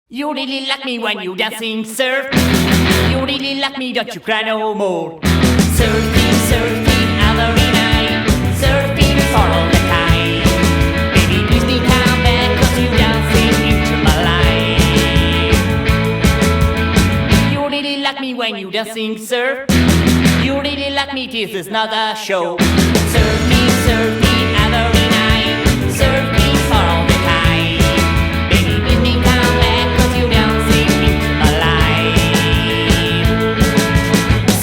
You really like me when you dancing surf. You really like me, don't you cry no more. Surfing, surfing, every night. Surfing for all the time. Baby, please me come back, 'cause you dancing into my life. You really like me when you dancing surf. You really like me, this is not a show. Surfing, surfing, every night. Surfing for all the time. Baby, please me come back, 'cause you dancing into my life.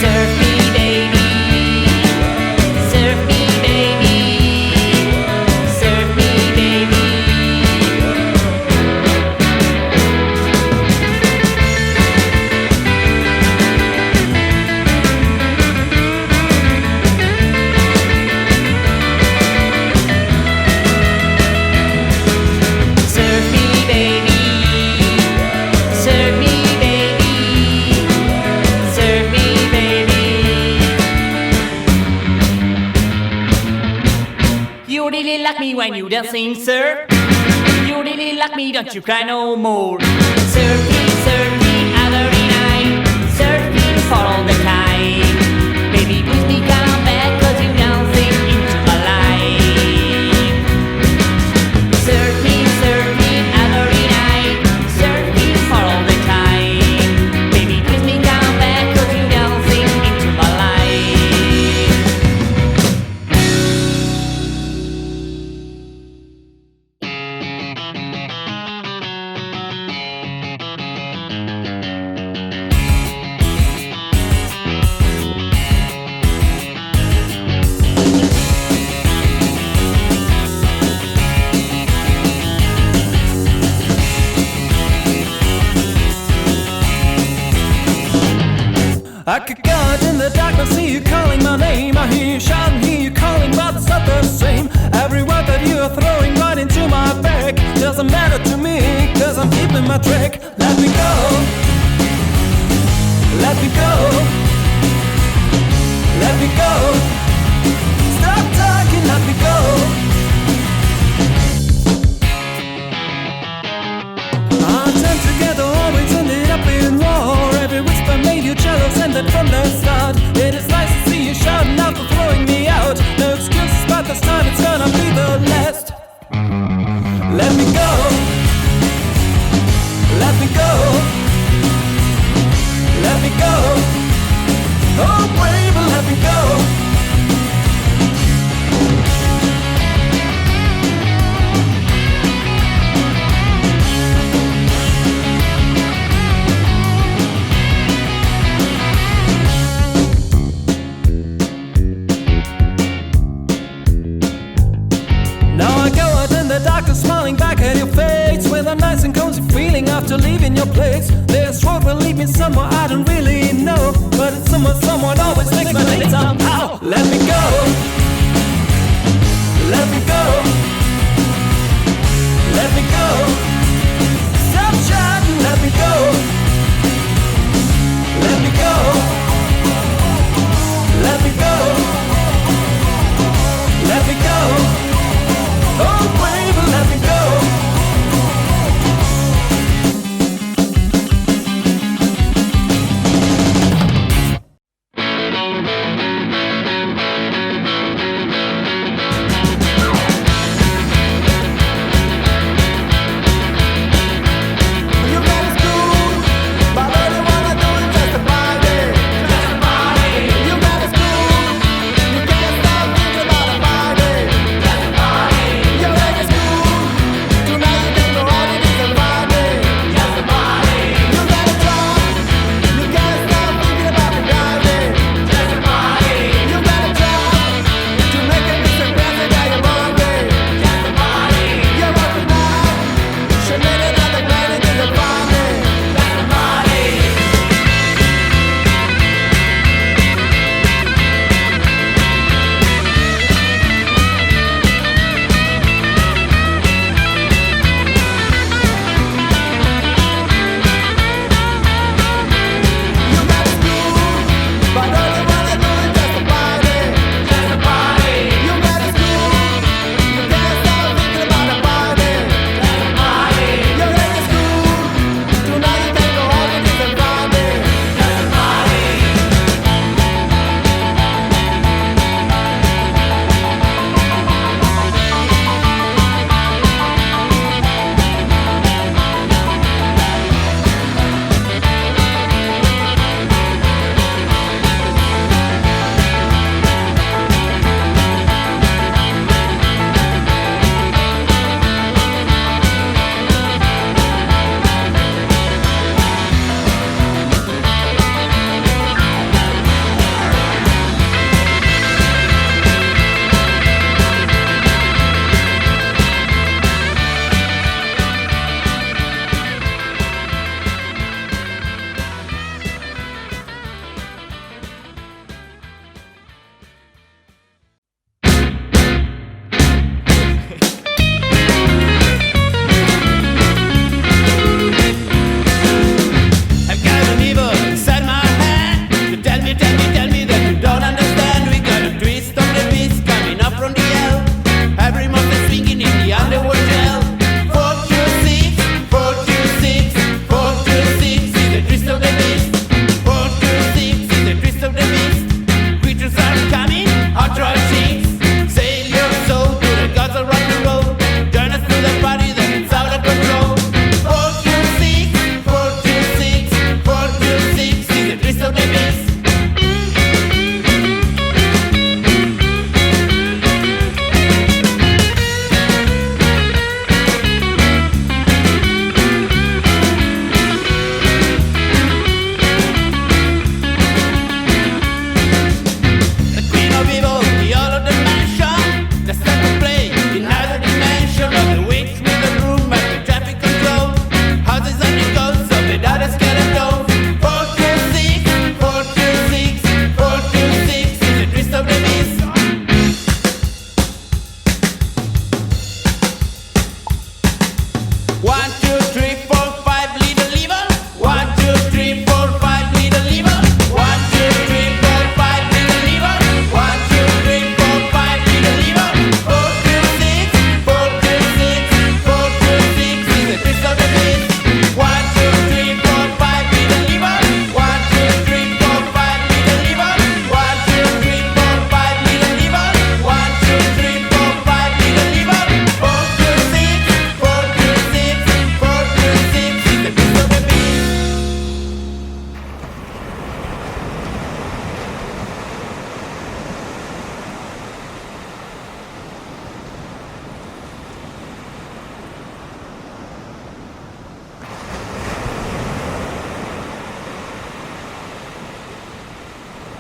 Surf me, baby. Surf me, baby. Surf me, baby. Surf me, baby. Surf me, baby. Surf me, baby. You really like me when you dancing surf. You really like me, don't you cry no more. Surfing, surfing, every night. Surfing for all the time. Baby, please me come back, 'cause you dancing into my life. Surfing, surfing, every night. Surfing for all the time. Baby, please me come back, 'cause you dancing into my life. I could go out in the darkness, see you calling my name. I hear you shouting, hear you calling, but it's not the same. Every word that you are throwing right into my back doesn't matter to me, 'cause I'm keeping my track. Let me go. Let me go. Let me go. Stop talking, let me go. Our time together always ended up in war. Every whisper made you jealous, and that from the start. It is nice to see you shouting out for throwing me out. No excuses, but this time it's gonna be the last. Let me go. Let me go. Let me go. Oh baby, let me go. Now I go out in the darkness, smiling back at your face with a nice and cozy feeling after leaving your place. This road will lead me somewhere I don't really know, but it's somewhere someone always makes my name somehow. Let me go. Let me go. Let me go.